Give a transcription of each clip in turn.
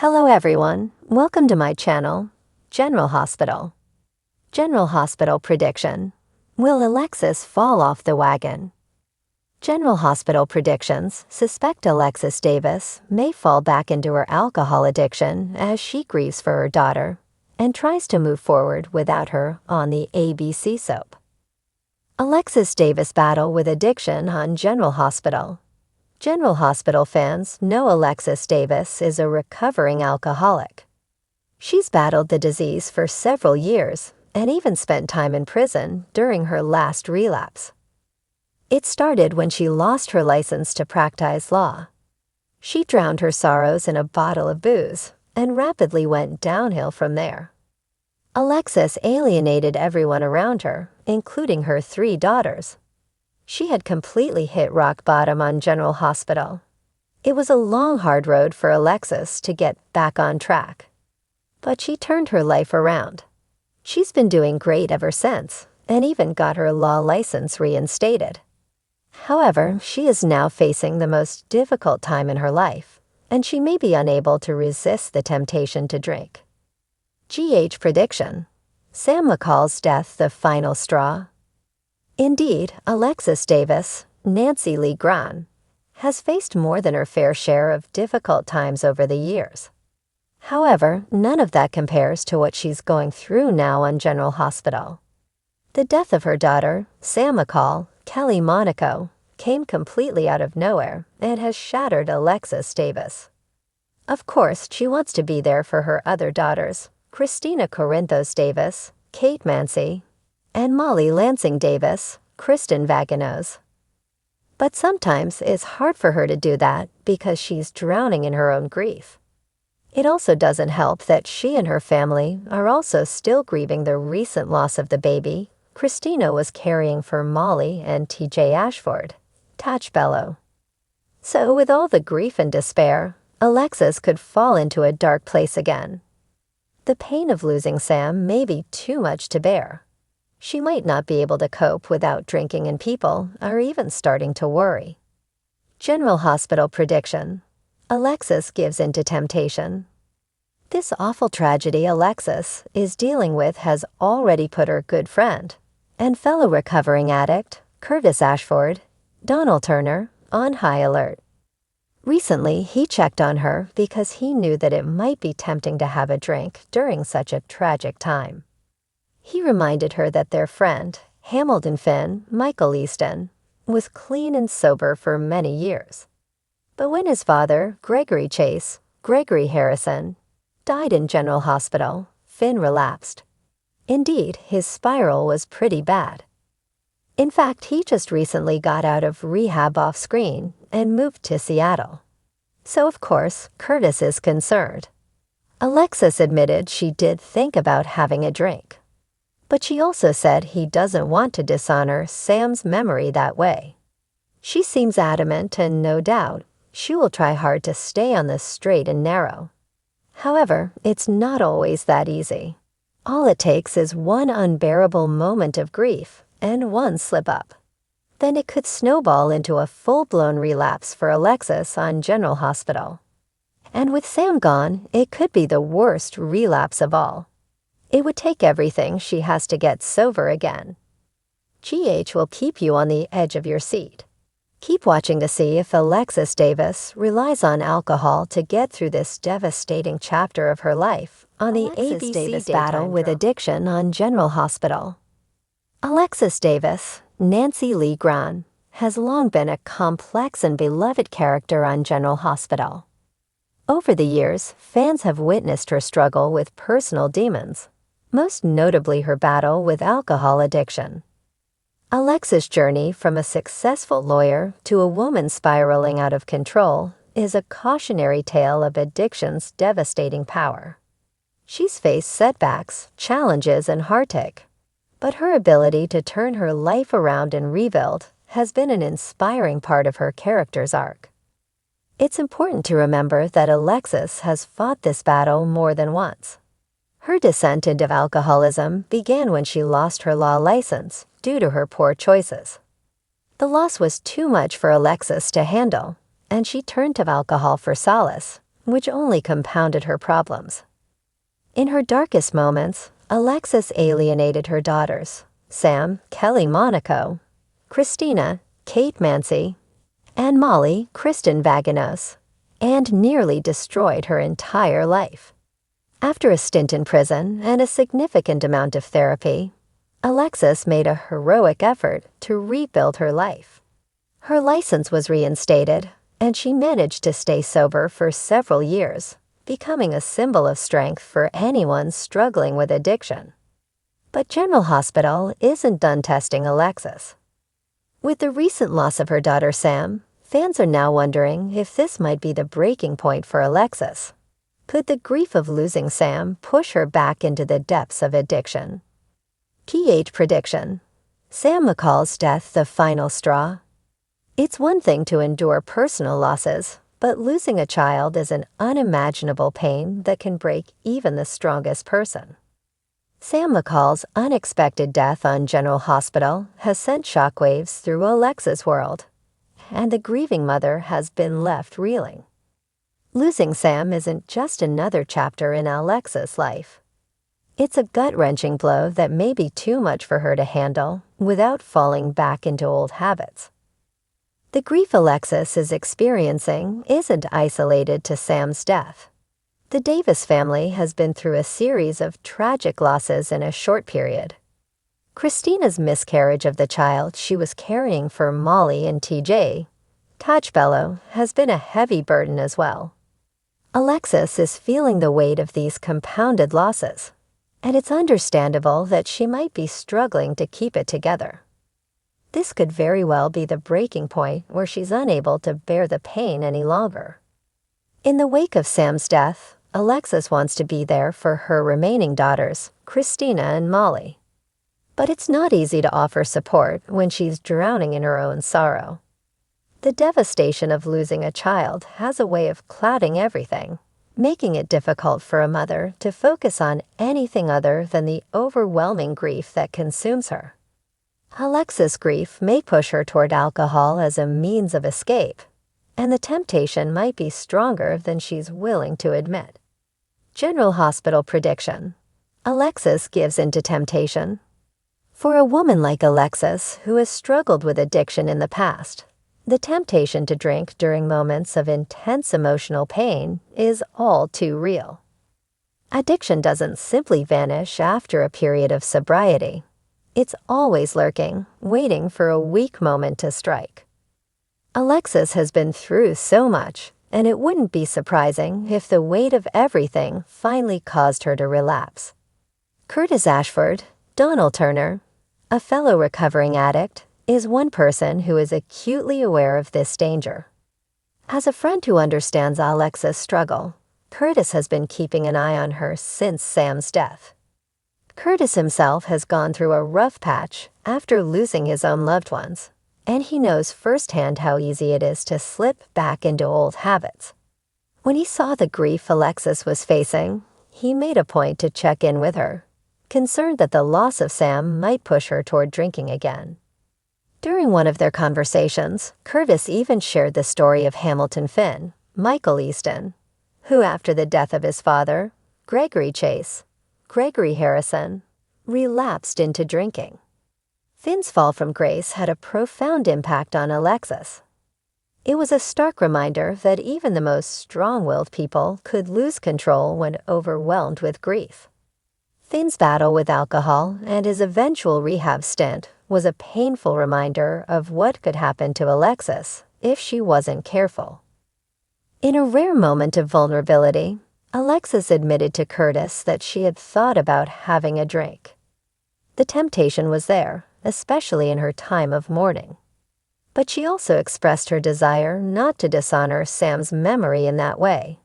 Hello everyone, welcome to my channel, General Hospital. General Hospital prediction. Will Alexis fall off the wagon? General Hospital predictions suspect Alexis Davis may fall back into her alcohol addiction as she grieves for her daughter and tries to move forward without her on the ABC soap. Alexis Davis battle with addiction on General Hospital. General Hospital fans know Alexis Davis is a recovering alcoholic. She's battled the disease for several years and even spent time in prison during her last relapse. It started when she lost her license to practice law. She drowned her sorrows in a bottle of booze and rapidly went downhill from there. Alexis alienated everyone around her, including her 3 daughters. She had completely hit rock bottom on General Hospital. It was a long, hard road for Alexis to get back on track. But she turned her life around. She's been doing great ever since, and even got her law license reinstated. However, she is now facing the most difficult time in her life, and she may be unable to resist the temptation to drink. GH prediction. Sam McCall's death the final straw. Indeed, Alexis Davis, Nancy Lee Grahn, has faced more than her fair share of difficult times over the years. However, none of that compares to what she's going through now on General Hospital. The death of her daughter, Sam McCall, Kelly Monaco, came completely out of nowhere and has shattered Alexis Davis. Of course, she wants to be there for her other daughters, Christina Corinthos Davis, Kate Mancy, and Molly Lansing Davis, Kristen Vaginos. But sometimes it's hard for her to do that because she's drowning in her own grief. It also doesn't help that she and her family are also still grieving the recent loss of the baby Christina was carrying for Molly and TJ Ashford, Tatch Bello. So with all the grief and despair, Alexis could fall into a dark place again. The pain of losing Sam may be too much to bear. She might not be able to cope without drinking and people are even starting to worry. General Hospital prediction. Alexis gives in to temptation. This awful tragedy Alexis is dealing with has already put her good friend and fellow recovering addict, Curtis Ashford, Donald Turner, on high alert. Recently, he checked on her because he knew that it might be tempting to have a drink during such a tragic time. He reminded her that their friend, Hamilton Finn, Michael Easton, was clean and sober for many years. But when his father, Gregory Harrison, died in General Hospital, Finn relapsed. Indeed, his spiral was pretty bad. In fact, he just recently got out of rehab off-screen and moved to Seattle. So, of course, Curtis is concerned. Alexis admitted she did think about having a drink. But she also said he doesn't want to dishonor Sam's memory that way. She seems adamant and no doubt she will try hard to stay on the straight and narrow. However, it's not always that easy. All it takes is one unbearable moment of grief and one slip-up. Then it could snowball into a full-blown relapse for Alexis on General Hospital. And with Sam gone, it could be the worst relapse of all. It would take everything she has to get sober again. GH will keep you on the edge of your seat. Keep watching to see if Alexis Davis relies on alcohol to get through this devastating chapter of her life on the ABC Davis battle with addiction on General Hospital. Alexis Davis, Nancy Lee Grahn, has long been a complex and beloved character on General Hospital. Over the years, fans have witnessed her struggle with personal demons, most notably her battle with alcohol addiction. Alexis' journey from a successful lawyer to a woman spiraling out of control is a cautionary tale of addiction's devastating power. She's faced setbacks, challenges, and heartache, but her ability to turn her life around and rebuild has been an inspiring part of her character's arc. It's important to remember that Alexis has fought this battle more than once. Her descent into alcoholism began when she lost her law license due to her poor choices. The loss was too much for Alexis to handle, and she turned to alcohol for solace, which only compounded her problems. In her darkest moments, Alexis alienated her daughters, Sam, Kelly Monaco, Christina, Kate Mancy, and Molly, Kristen Vaginos, and nearly destroyed her entire life. After a stint in prison and a significant amount of therapy, Alexis made a heroic effort to rebuild her life. Her license was reinstated, and she managed to stay sober for several years, becoming a symbol of strength for anyone struggling with addiction. But General Hospital isn't done testing Alexis. With the recent loss of her daughter Sam, fans are now wondering if this might be the breaking point for Alexis. Could the grief of losing Sam push her back into the depths of addiction? PH prediction: Sam McCall's death the final straw? It's one thing to endure personal losses, but losing a child is an unimaginable pain that can break even the strongest person. Sam McCall's unexpected death on General Hospital has sent shockwaves through Alexis' world, and the grieving mother has been left reeling. Losing Sam isn't just another chapter in Alexis' life. It's a gut-wrenching blow that may be too much for her to handle without falling back into old habits. The grief Alexis is experiencing isn't isolated to Sam's death. The Davis family has been through a series of tragic losses in a short period. Christina's miscarriage of the child she was carrying for Molly and TJ, Tajbello, has been a heavy burden as well. Alexis is feeling the weight of these compounded losses, and it's understandable that she might be struggling to keep it together. This could very well be the breaking point where she's unable to bear the pain any longer. In the wake of Sam's death, Alexis wants to be there for her remaining daughters, Christina and Molly. But it's not easy to offer support when she's drowning in her own sorrow. The devastation of losing a child has a way of clouding everything, making it difficult for a mother to focus on anything other than the overwhelming grief that consumes her. Alexis' grief may push her toward alcohol as a means of escape, and the temptation might be stronger than she's willing to admit. General Hospital prediction: Alexis gives into temptation. For a woman like Alexis, who has struggled with addiction in the past, the temptation to drink during moments of intense emotional pain is all too real. Addiction doesn't simply vanish after a period of sobriety. It's always lurking, waiting for a weak moment to strike. Alexis has been through so much, and it wouldn't be surprising if the weight of everything finally caused her to relapse. Curtis Ashford, Donald Turner, a fellow recovering addict, is one person who is acutely aware of this danger. As a friend who understands Alexis' struggle, Curtis has been keeping an eye on her since Sam's death. Curtis himself has gone through a rough patch after losing his own loved ones, and he knows firsthand how easy it is to slip back into old habits. When he saw the grief Alexis was facing, he made a point to check in with her, concerned that the loss of Sam might push her toward drinking again. During one of their conversations, Curtis even shared the story of Hamilton Finn, Michael Easton, who after the death of his father, Gregory Harrison, relapsed into drinking. Finn's fall from grace had a profound impact on Alexis. It was a stark reminder that even the most strong-willed people could lose control when overwhelmed with grief. Finn's battle with alcohol and his eventual rehab stint was a painful reminder of what could happen to Alexis if she wasn't careful. In a rare moment of vulnerability, Alexis admitted to Curtis that she had thought about having a drink. The temptation was there, especially in her time of mourning. But she also expressed her desire not to dishonor Sam's memory in that way.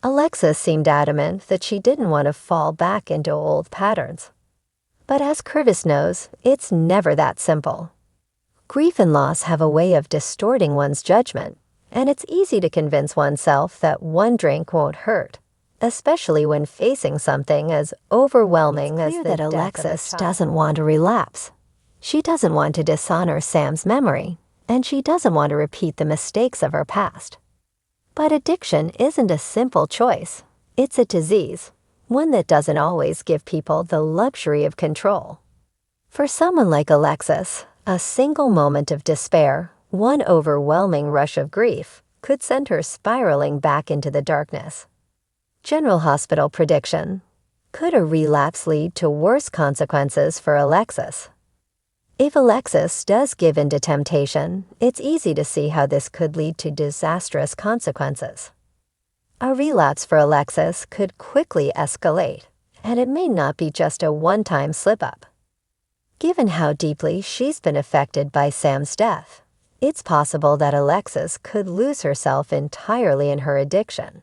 Alexis seemed adamant that she didn't want to fall back into old patterns. But as Curtis knows, it's never that simple. Grief and loss have a way of distorting one's judgment, and it's easy to convince oneself that one drink won't hurt, especially when facing something as overwhelming as the death of a child. Alexis doesn't want to relapse. She doesn't want to dishonor Sam's memory, and she doesn't want to repeat the mistakes of her past. But addiction isn't a simple choice. It's a disease, one that doesn't always give people the luxury of control. For someone like Alexis, a single moment of despair, one overwhelming rush of grief, could send her spiraling back into the darkness. General Hospital prediction. Could a relapse lead to worse consequences for Alexis? If Alexis does give in to temptation, it's easy to see how this could lead to disastrous consequences. A relapse for Alexis could quickly escalate, and it may not be just a one-time slip-up. Given how deeply she's been affected by Sam's death, it's possible that Alexis could lose herself entirely in her addiction.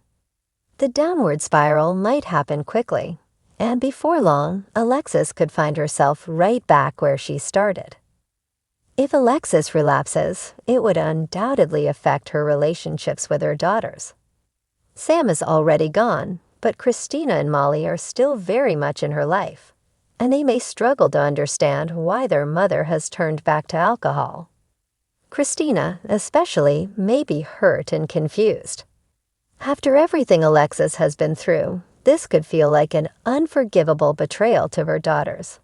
The downward spiral might happen quickly, and before long, Alexis could find herself right back where she started. If Alexis relapses, it would undoubtedly affect her relationships with her daughters. Sam is already gone, but Christina and Molly are still very much in her life, and they may struggle to understand why their mother has turned back to alcohol. Christina, especially, may be hurt and confused. After everything Alexis has been through, this could feel like an unforgivable betrayal to her daughters.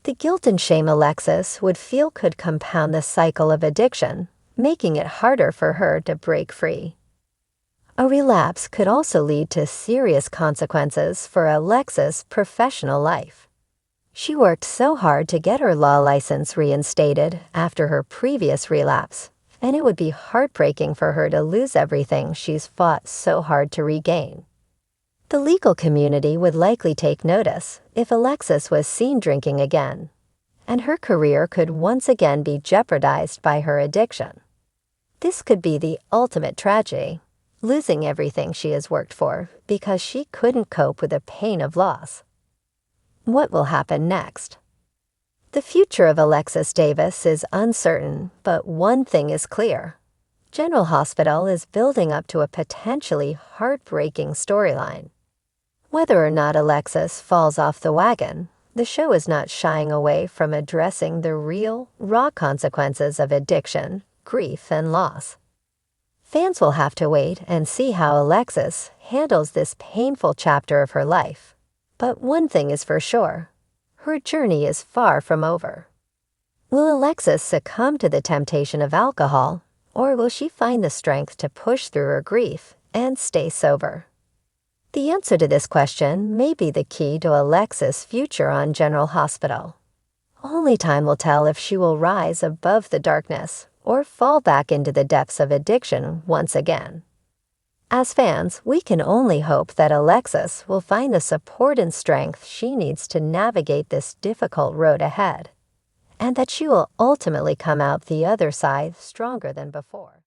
The guilt and shame Alexis would feel could compound the cycle of addiction, making it harder for her to break free. A relapse could also lead to serious consequences for Alexis' professional life. She worked so hard to get her law license reinstated after her previous relapse, and it would be heartbreaking for her to lose everything she's fought so hard to regain. The legal community would likely take notice if Alexis was seen drinking again, and her career could once again be jeopardized by her addiction. This could be the ultimate tragedy, losing everything she has worked for because she couldn't cope with the pain of loss. What will happen next? The future of Alexis Davis is uncertain, but one thing is clear. General Hospital is building up to a potentially heartbreaking storyline. Whether or not Alexis falls off the wagon, the show is not shying away from addressing the real, raw consequences of addiction, grief, and loss. Fans will have to wait and see how Alexis handles this painful chapter of her life. But one thing is for sure. Her journey is far from over. Will Alexis succumb to the temptation of alcohol, or will she find the strength to push through her grief and stay sober? The answer to this question may be the key to Alexis' future on General Hospital. Only time will tell if she will rise above the darkness or fall back into the depths of addiction once again. As fans, we can only hope that Alexis will find the support and strength she needs to navigate this difficult road ahead, and that she will ultimately come out the other side stronger than before.